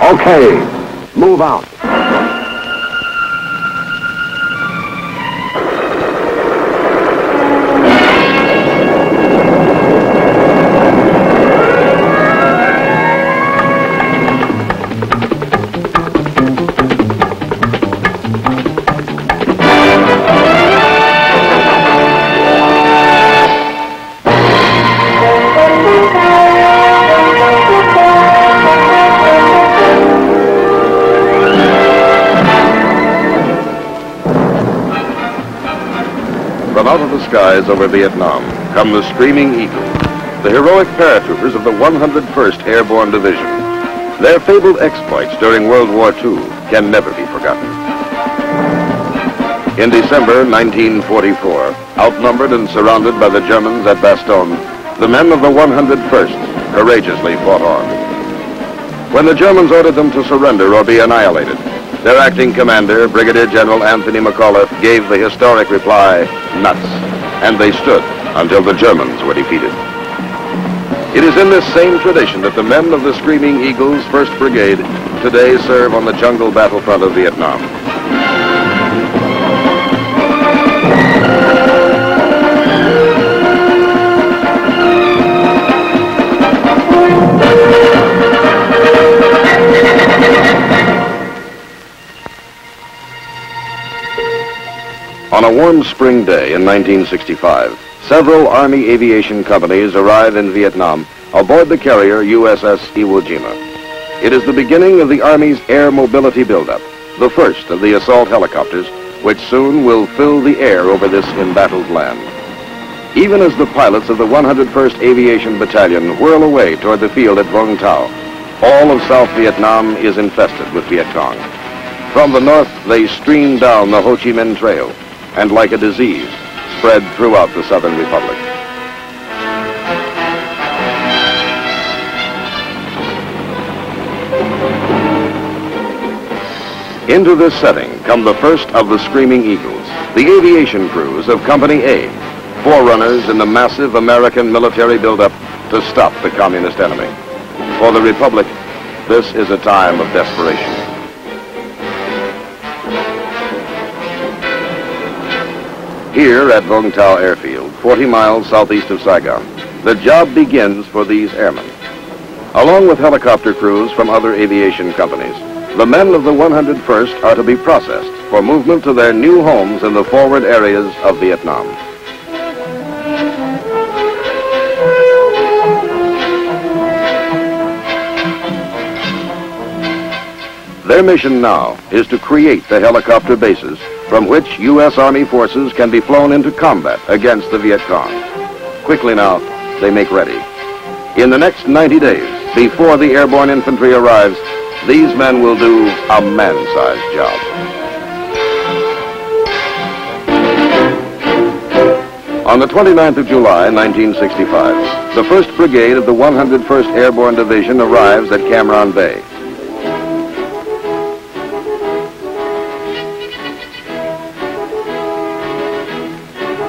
Okay, move out. Out of the skies over Vietnam come the Screaming Eagles, the heroic paratroopers of the 101st Airborne Division. Their fabled exploits during World War II can never be forgotten. In December 1944, outnumbered and surrounded by the Germans at Bastogne, the men of the 101st courageously fought on. When the Germans ordered them to surrender or be annihilated, their acting commander, Brigadier General Anthony McAuliffe, gave the historic reply, nuts, and they stood until the Germans were defeated. It is in this same tradition that the men of the Screaming Eagles, 1st Brigade, today serve on the jungle battlefront of Vietnam. On a warm spring day in 1965, several Army aviation companies arrive in Vietnam aboard the carrier USS Iwo Jima. It is the beginning of the Army's air mobility buildup, the first of the assault helicopters, which soon will fill the air over this embattled land. Even as the pilots of the 101st Aviation Battalion whirl away toward the field at Vung Tau, all of South Vietnam is infested with Viet Cong. From the north, they stream down the Ho Chi Minh Trail, and like a disease, spread throughout the Southern Republic. Into this setting come the first of the Screaming Eagles, the aviation crews of Company A, forerunners in the massive American military buildup to stop the communist enemy. For the Republic, this is a time of desperation. Here at Vung Tau Airfield, 40 miles southeast of Saigon, the job begins for these airmen. Along with helicopter crews from other aviation companies, the men of the 101st are to be processed for movement to their new homes in the forward areas of Vietnam. Their mission now is to create the helicopter bases from which U.S. Army forces can be flown into combat against the Viet Cong. Quickly now, they make ready. In the next 90 days, before the airborne infantry arrives, these men will do a man-sized job. On the 29th of July, 1965, the 1st Brigade of the 101st Airborne Division arrives at Cam Ranh Bay.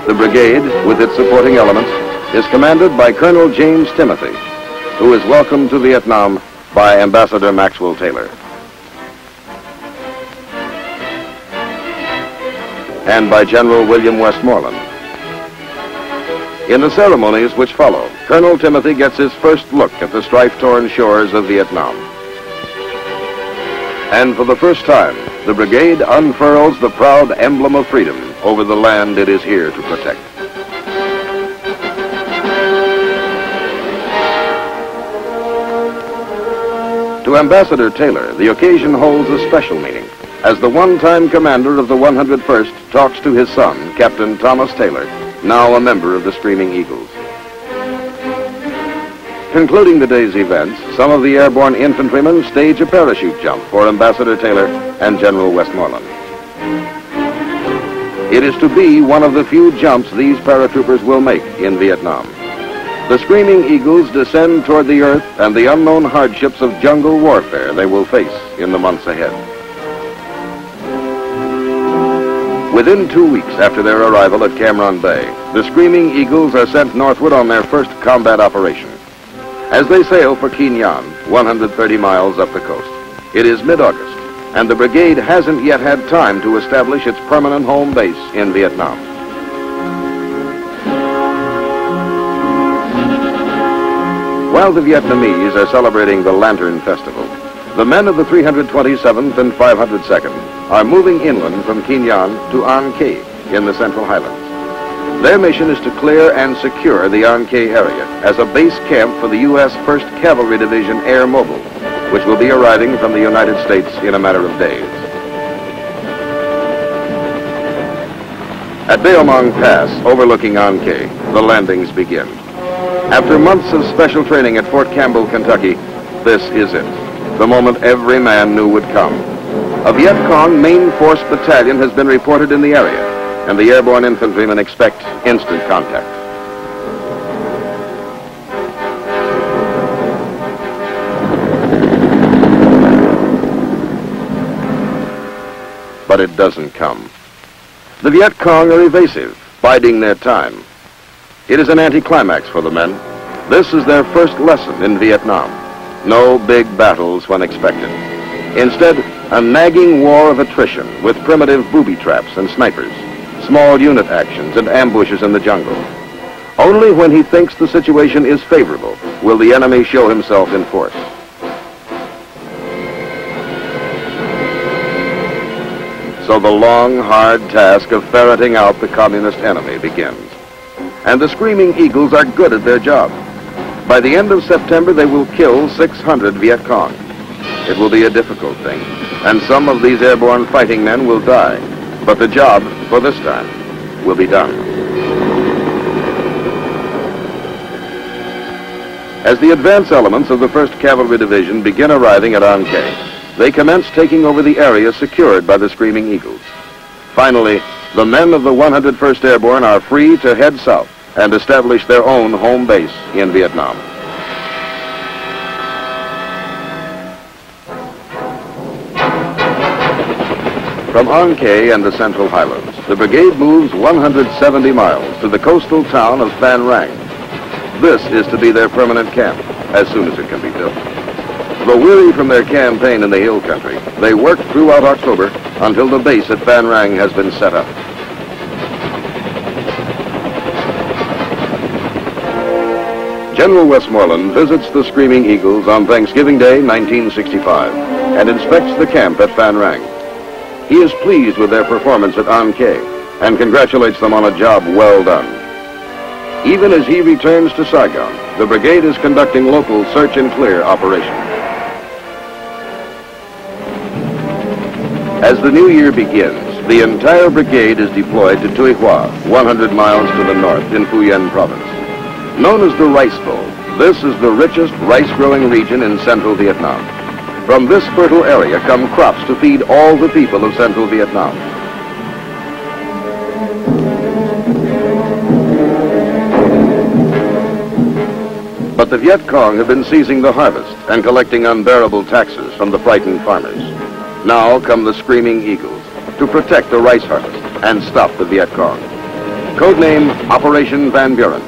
The brigade, with its supporting elements, is commanded by Colonel James Timothy, who is welcomed to Vietnam by Ambassador Maxwell Taylor. And by General William Westmoreland. In the ceremonies which follow, Colonel Timothy gets his first look at the strife-torn shores of Vietnam. And for the first time, the brigade unfurls the proud emblem of freedom over the land it is here to protect. To Ambassador Taylor, the occasion holds a special meaning, as the one-time commander of the 101st talks to his son, Captain Thomas Taylor, now a member of the Screaming Eagles. Concluding the day's events, some of the airborne infantrymen stage a parachute jump for Ambassador Taylor and General Westmoreland. It is to be one of the few jumps these paratroopers will make in Vietnam. The Screaming Eagles descend toward the earth and the unknown hardships of jungle warfare they will face in the months ahead. Within 2 weeks after their arrival at Cam Ranh Bay, the Screaming Eagles are sent northward on their first combat operation, as they sail for Qui Nhon, 130 miles up the coast. It is mid-August, and the brigade hasn't yet had time to establish its permanent home base in Vietnam. While the Vietnamese are celebrating the Lantern Festival, the men of the 327th and 502nd are moving inland from Kinh Nhon to An Khê in the Central Highlands. Their mission is to clear and secure the An Khê area as a base camp for the U.S. 1st Cavalry Division Air Mobile, which will be arriving from the United States in a matter of days. At Bao Mang Pass, overlooking An Khê, the landings begin. After months of special training at Fort Campbell, Kentucky, this is it, the moment every man knew would come. A Viet Cong main force battalion has been reported in the area, and the airborne infantrymen expect instant contact. But it doesn't come. The Viet Cong are evasive, biding their time. It is an anticlimax for the men. This is their first lesson in Vietnam. No big battles when expected. Instead, a nagging war of attrition with primitive booby traps and snipers, small unit actions and ambushes in the jungle. Only when he thinks the situation is favorable will the enemy show himself in force. So the long, hard task of ferreting out the communist enemy begins. And the Screaming Eagles are good at their job. By the end of September, they will kill 600 Viet Cong. It will be a difficult thing, and some of these airborne fighting men will die. But the job, for this time, will be done. As the advance elements of the 1st Cavalry Division begin arriving at An Khê, they commence taking over the area secured by the Screaming Eagles. Finally, the men of the 101st Airborne are free to head south and establish their own home base in Vietnam. From An Khê and the Central Highlands, the brigade moves 170 miles to the coastal town of Phan Rang. This is to be their permanent camp, as soon as it can be built. Though weary from their campaign in the hill country, they work throughout October until the base at Phan Rang has been set up. General Westmoreland visits the Screaming Eagles on Thanksgiving Day, 1965, and inspects the camp at Phan Rang. He is pleased with their performance at An Khê and congratulates them on a job well done. Even as he returns to Saigon, the brigade is conducting local search and clear operations. As the new year begins, the entire brigade is deployed to Tuy Hoa, 100 miles to the north in Phu Yen province. Known as the Rice Bowl, this is the richest rice-growing region in central Vietnam. From this fertile area come crops to feed all the people of central Vietnam. But the Viet Cong have been seizing the harvest and collecting unbearable taxes from the frightened farmers. Now come the Screaming Eagles to protect the rice harvest and stop the Viet Cong. Codename Operation Van Buren.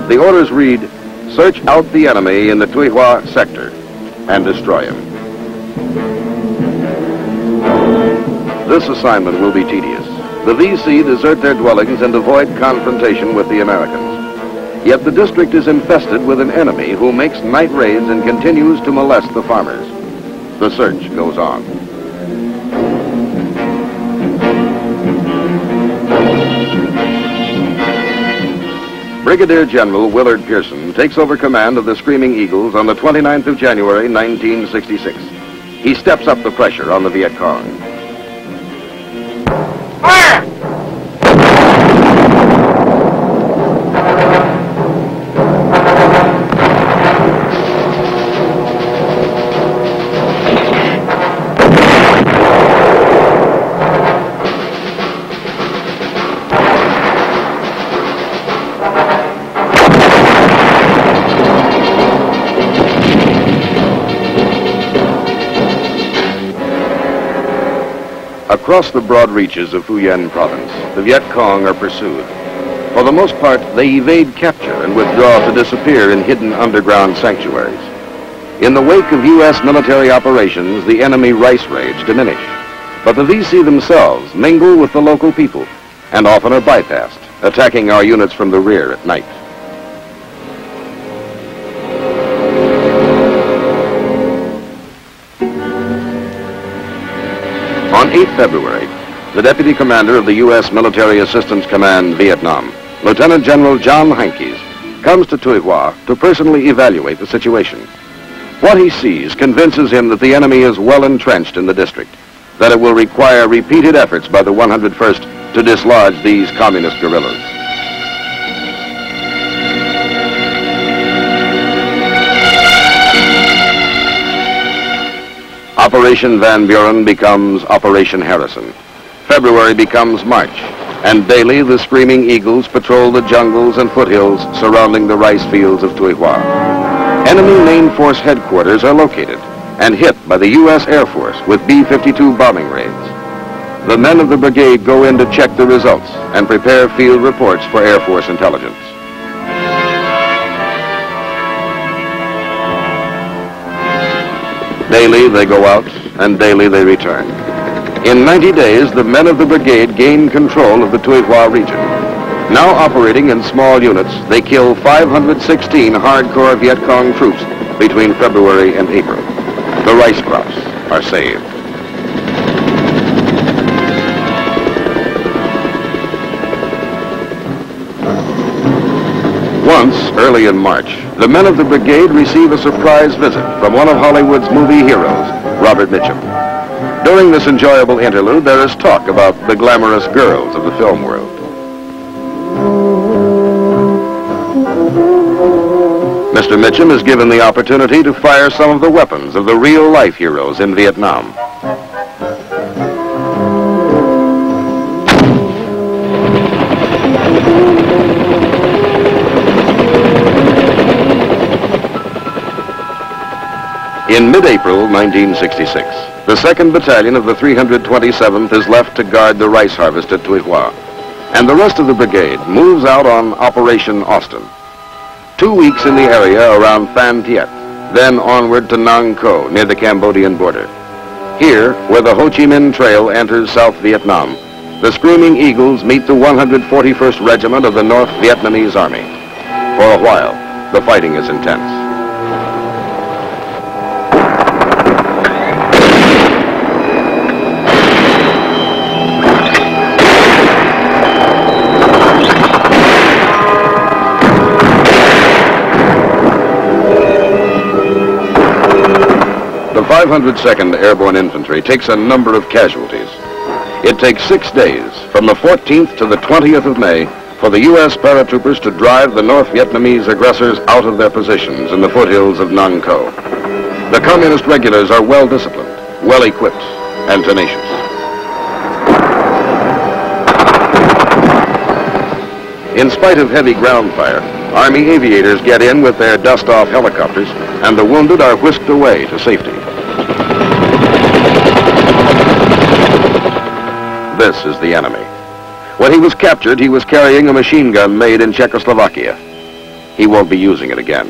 The orders read, search out the enemy in the Tuy Hoa sector and destroy him. This assignment will be tedious. The VC desert their dwellings and avoid confrontation with the Americans. Yet the district is infested with an enemy who makes night raids and continues to molest the farmers. The search goes on. Brigadier General Willard Pearson takes over command of the Screaming Eagles on the 29th of January, 1966. He steps up the pressure on the Viet Cong. Fire! Across the broad reaches of Phu Yen province, the Viet Cong are pursued. For the most part, they evade capture and withdraw to disappear in hidden underground sanctuaries. In the wake of U.S. military operations, the enemy rice raids diminish. But the VC themselves mingle with the local people and often are bypassed, attacking our units from the rear at night. On 8 February, the Deputy Commander of the U.S. Military Assistance Command, Vietnam, Lieutenant General John Heynckes, comes to Tuy Hoa to personally evaluate the situation. What he sees convinces him that the enemy is well entrenched in the district, that it will require repeated efforts by the 101st to dislodge these communist guerrillas. Operation Van Buren becomes Operation Harrison. February becomes March, and daily the Screaming Eagles patrol the jungles and foothills surrounding the rice fields of Tuy Hoa. Enemy main force headquarters are located and hit by the U.S. Air Force with B-52 bombing raids. The men of the brigade go in to check the results and prepare field reports for Air Force intelligence. Daily they go out, and daily they return. In 90 days, the men of the brigade gain control of the Tuy Hoa region. Now operating in small units, they kill 516 hardcore Viet Cong troops between February and April. The rice crops are saved. Once, early in March, the men of the brigade receive a surprise visit from one of Hollywood's movie heroes, Robert Mitchum. During this enjoyable interlude, there is talk about the glamorous girls of the film world. Mr. Mitchum is given the opportunity to fire some of the weapons of the real-life heroes in Vietnam. In mid-April 1966, the 2nd Battalion of the 327th is left to guard the rice harvest at Tuy Hoa, and the rest of the brigade moves out on Operation Austin. 2 weeks in the area around Phan Thiet, then onward to Nang Co, near the Cambodian border. Here, where the Ho Chi Minh Trail enters South Vietnam, the Screaming Eagles meet the 141st Regiment of the North Vietnamese Army. For a while, the fighting is intense. The 502nd Airborne Infantry takes a number of casualties. It takes 6 days, from the 14th to the 20th of May, for the U.S. paratroopers to drive the North Vietnamese aggressors out of their positions in the foothills of Nang Co. The Communist regulars are well disciplined, well equipped, and tenacious. In spite of heavy ground fire, Army aviators get in with their dust-off helicopters, and the wounded are whisked away to safety. This is the enemy. When he was captured, he was carrying a machine gun made in Czechoslovakia. He won't be using it again.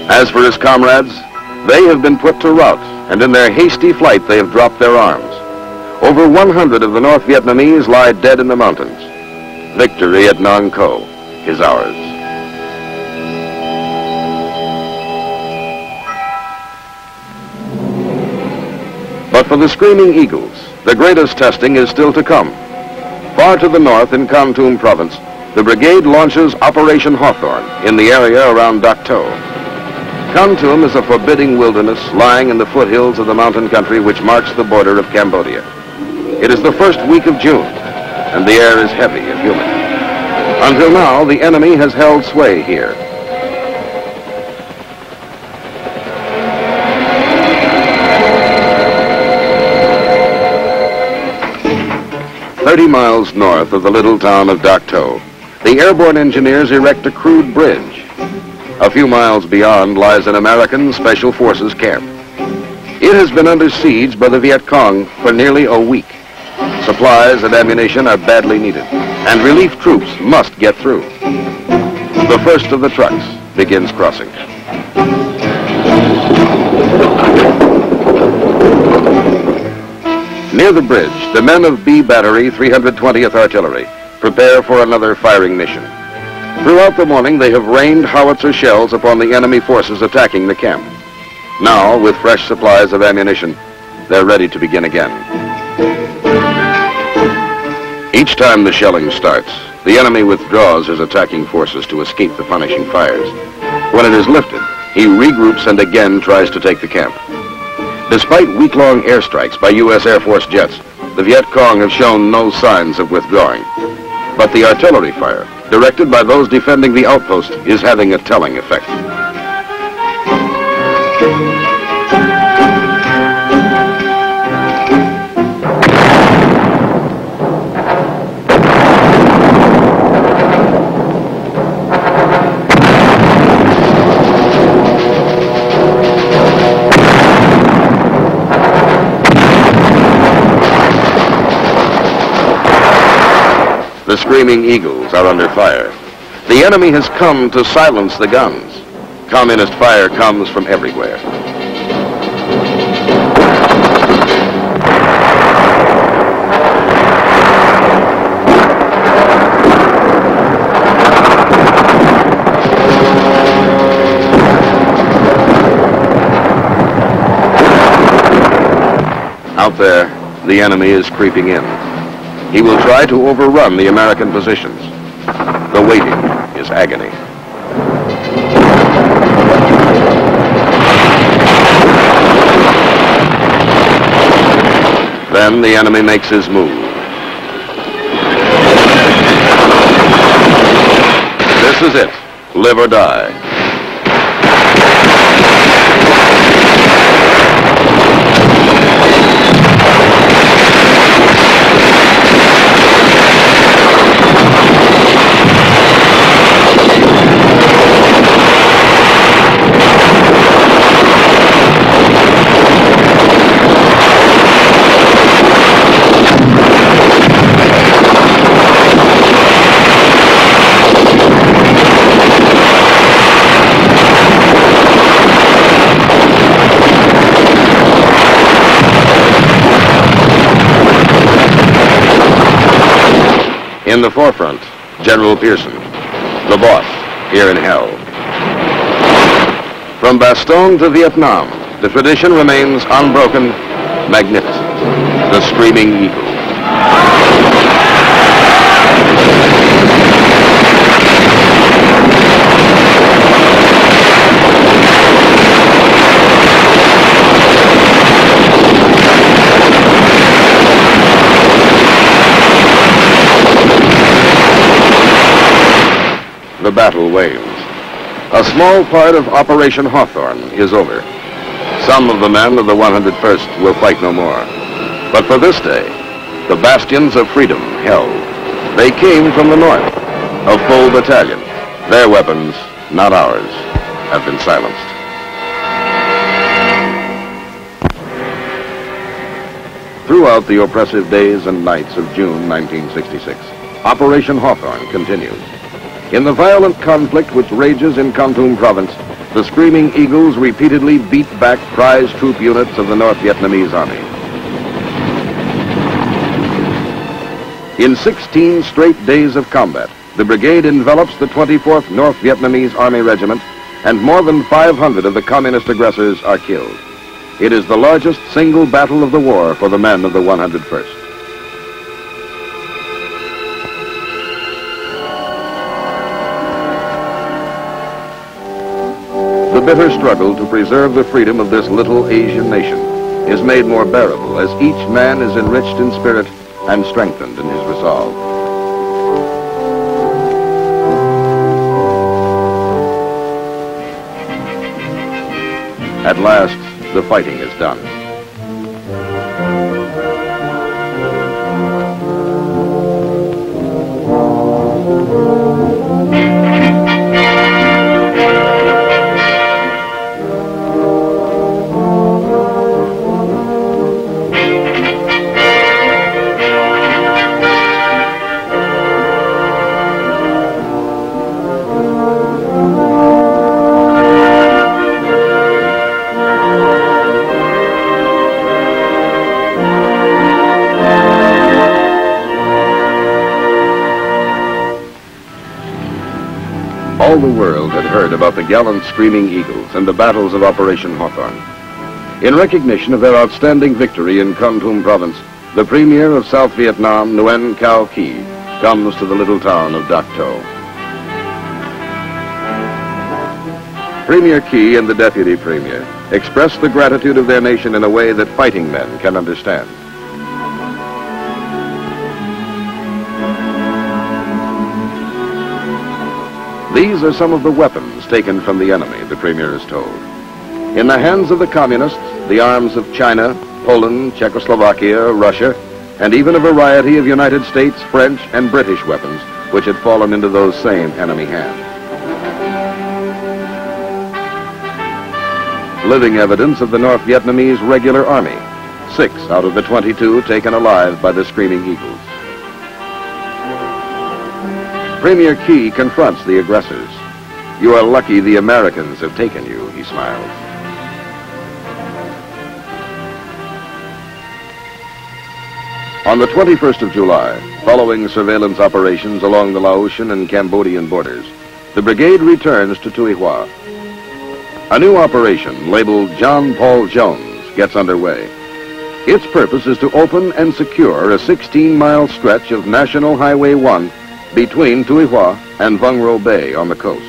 As for his comrades, they have been put to rout, and in their hasty flight they have dropped their arms. Over 100 of the North Vietnamese lie dead in the mountains. Victory at Nang Co is ours. But for the Screaming Eagles, the greatest testing is still to come. Far to the north in Kon Tum province, the brigade launches Operation Hawthorne in the area around Dak To. Kon Tum is a forbidding wilderness lying in the foothills of the mountain country which marks the border of Cambodia. It is the first week of June, and the air is heavy and humid. Until now, the enemy has held sway here. "30 miles north of the little town of Dak To, the airborne engineers erect a crude bridge. A few miles beyond lies an American Special Forces camp. It has been under siege by the Viet Cong for nearly a week. Supplies and ammunition are badly needed, and relief troops must get through. The first of the trucks, begins crossing. Near the bridge, the men of B Battery, 320th Artillery, prepare for another firing mission. Throughout the morning, they have rained howitzer shells upon the enemy forces attacking the camp. Now, with fresh supplies of ammunition, they're ready to begin again. Each time the shelling starts, the enemy withdraws his attacking forces to escape the punishing fires. When it is lifted, he regroups and again tries to take the camp. Despite week-long airstrikes by U.S. Air Force jets, the Viet Cong have shown no signs of withdrawing. But the artillery fire, directed by those defending the outpost, is having a telling effect. The screaming eagles are under fire. The enemy has come to silence the guns. Communist fire comes from everywhere. Out there, the enemy is creeping in. He will try to overrun the American positions. The waiting is agony. Then the enemy makes his move. This is it, live or die. In the forefront, General Pearson, the boss, here in hell. From Bastogne to Vietnam, the tradition remains unbroken, magnificent. The Screaming Eagle. The battle wanes. A small part of Operation Hawthorne is over. Some of the men of the 101st will fight no more. But for this day, the bastions of freedom held. They came from the north, a full battalion. Their weapons, not ours, have been silenced. Throughout the oppressive days and nights of June 1966, Operation Hawthorne continues. In the violent conflict which rages in Kon Tum province, the Screaming Eagles repeatedly beat back prize troop units of the North Vietnamese Army. In 16 straight days of combat, the brigade envelops the 24th North Vietnamese Army Regiment, and more than 500 of the communist aggressors are killed. It is the largest single battle of the war for the men of the 101st. The bitter struggle to preserve the freedom of this little Asian nation is made more bearable as each man is enriched in spirit and strengthened in his resolve. At last, the fighting is done. All the world had heard about the gallant Screaming Eagles and the battles of Operation Hawthorne. In recognition of their outstanding victory in Kon Province, the Premier of South Vietnam, Nguyen Cao Ky, comes to the little town of Dak To. Premier Ky and the Deputy Premier express the gratitude of their nation in a way that fighting men can understand. These are some of the weapons taken from the enemy, the Premier is told. In the hands of the communists, the arms of China, Poland, Czechoslovakia, Russia, and even a variety of United States, French, and British weapons which had fallen into those same enemy hands. Living evidence of the North Vietnamese regular army, 6 out of the 22 taken alive by the Screaming Eagles. Premier Ky confronts the aggressors. "You are lucky the Americans have taken you," he smiles. On the 21st of July, following surveillance operations along the Laotian and Cambodian borders, the brigade returns to Tuy Hoa. A new operation labeled John Paul Jones gets underway. Its purpose is to open and secure a 16-mile stretch of National Highway 1 between Tuy Hoa and Vung Ro Bay on the coast.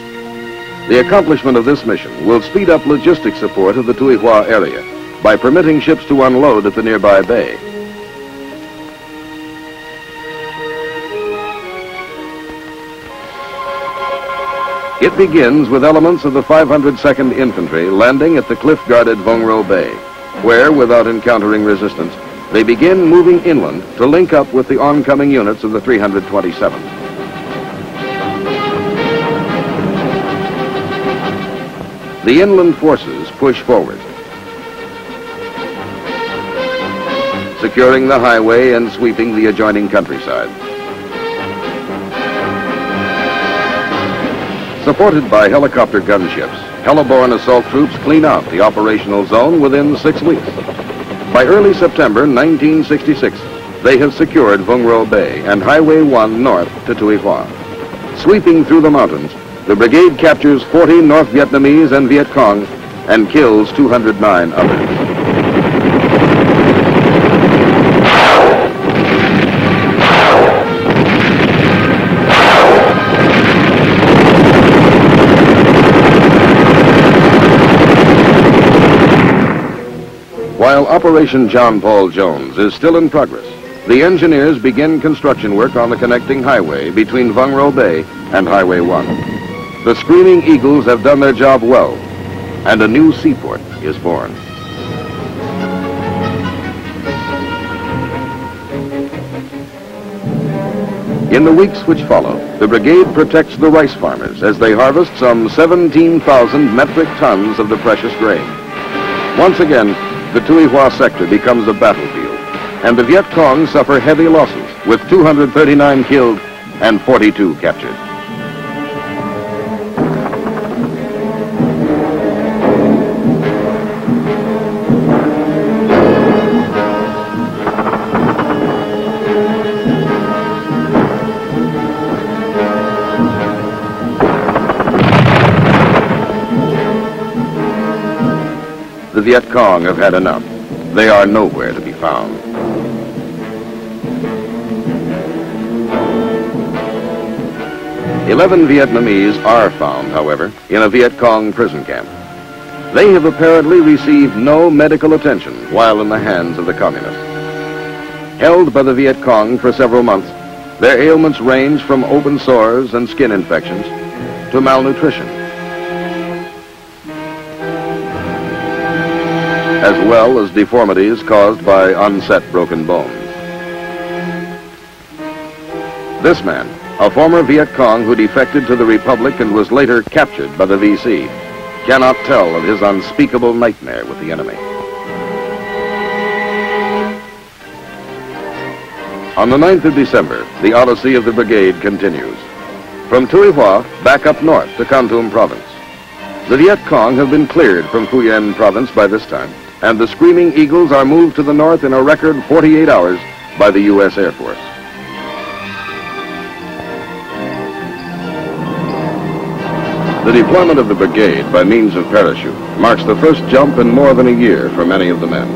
The accomplishment of this mission will speed up logistic support of the Tuy Hoa area by permitting ships to unload at the nearby bay. It begins with elements of the 502nd Infantry landing at the cliff-guarded Vung Ro Bay, where, without encountering resistance, they begin moving inland to link up with the oncoming units of the 327th. The inland forces push forward, securing the highway and sweeping the adjoining countryside. Supported by helicopter gunships, heliborne assault troops clean out the operational zone within 6 weeks. By early September 1966, they have secured Vung Ro Bay and Highway 1 north to Tuy Hoa. Sweeping through the mountains, the brigade captures 40 North Vietnamese and Viet Cong and kills 209 others. While Operation John Paul Jones is still in progress, the engineers begin construction work on the connecting highway between Vung Ro Bay and Highway 1. The Screaming Eagles have done their job well, and a new seaport is born. In the weeks which follow, the brigade protects the rice farmers as they harvest some 17,000 metric tons of the precious grain. Once again, the Tuy Hoa sector becomes a battlefield, and the Viet Cong suffer heavy losses, with 239 killed and 42 captured. The Viet Cong have had enough. They are nowhere to be found. "11 Vietnamese are found, however, in a Viet Cong prison camp. They have apparently received no medical attention while in the hands of the communists. Held by the Viet Cong for several months, their ailments range from open sores and skin infections to malnutrition, as well as deformities caused by unset broken bones. This man, a former Viet Cong who defected to the Republic and was later captured by the VC, cannot tell of his unspeakable nightmare with the enemy. On the 9th of December, the odyssey of the brigade continues. From Tuy Hoa, back up north to Kon Tum Province. The Viet Cong have been cleared from Phu Yen Province by this time, and the Screaming Eagles are moved to the north in a record 48 hours by the U.S. Air Force. The deployment of the brigade by means of parachute marks the first jump in more than a year for many of the men.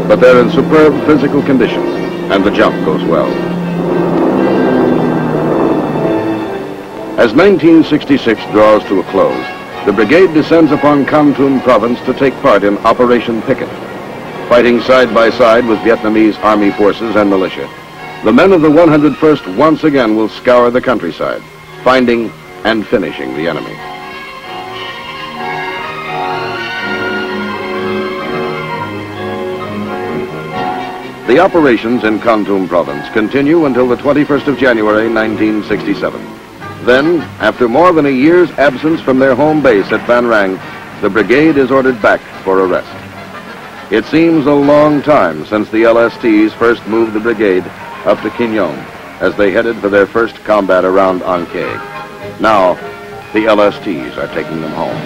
But they're in superb physical condition, and the jump goes well. As 1966 draws to a close, the brigade descends upon Kon Tum province to take part in Operation Pickett. Fighting side by side with Vietnamese army forces and militia, the men of the 101st once again will scour the countryside, finding and finishing the enemy. The operations in Kon Tum province continue until the 21st of January, 1967. Then, after more than a year's absence from their home base at Van Rang, the brigade is ordered back for a rest. It seems a long time since the LSTs first moved the brigade up to Kinh Nhông as they headed for their first combat around An Khê. Now, the LSTs are taking them home.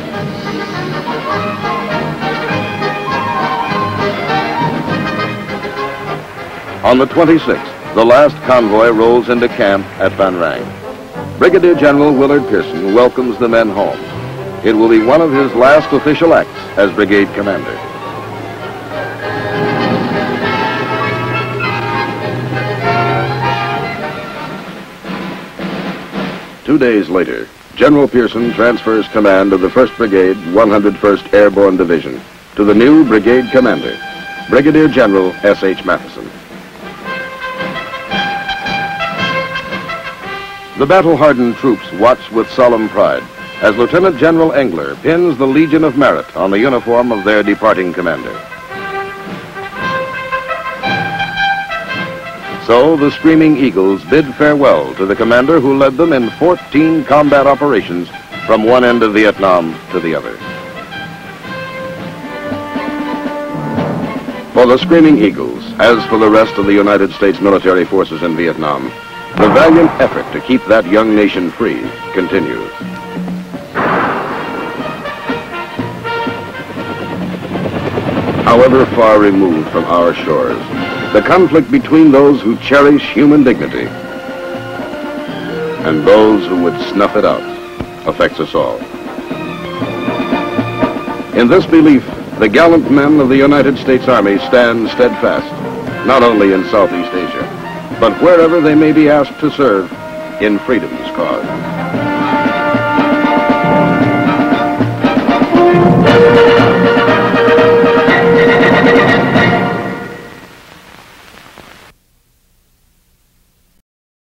On the 26th, the last convoy rolls into camp at Van Rang. Brigadier General Willard Pearson welcomes the men home. It will be one of his last official acts as brigade commander. Two days later, General Pearson transfers command of the 1st Brigade, 101st Airborne Division to the new brigade commander, Brigadier General S.H. Matheson. The battle-hardened troops watch with solemn pride as Lieutenant General Engler pins the Legion of Merit on the uniform of their departing commander. So the Screaming Eagles bid farewell to the commander who led them in 14 combat operations from one end of Vietnam to the other. For the Screaming Eagles, as for the rest of the United States military forces in Vietnam, the valiant effort to keep that young nation free continues. However far removed from our shores, the conflict between those who cherish human dignity and those who would snuff it out affects us all. In this belief, the gallant men of the United States Army stand steadfast, not only in Southeast Asia, but wherever they may be asked to serve in freedom's cause.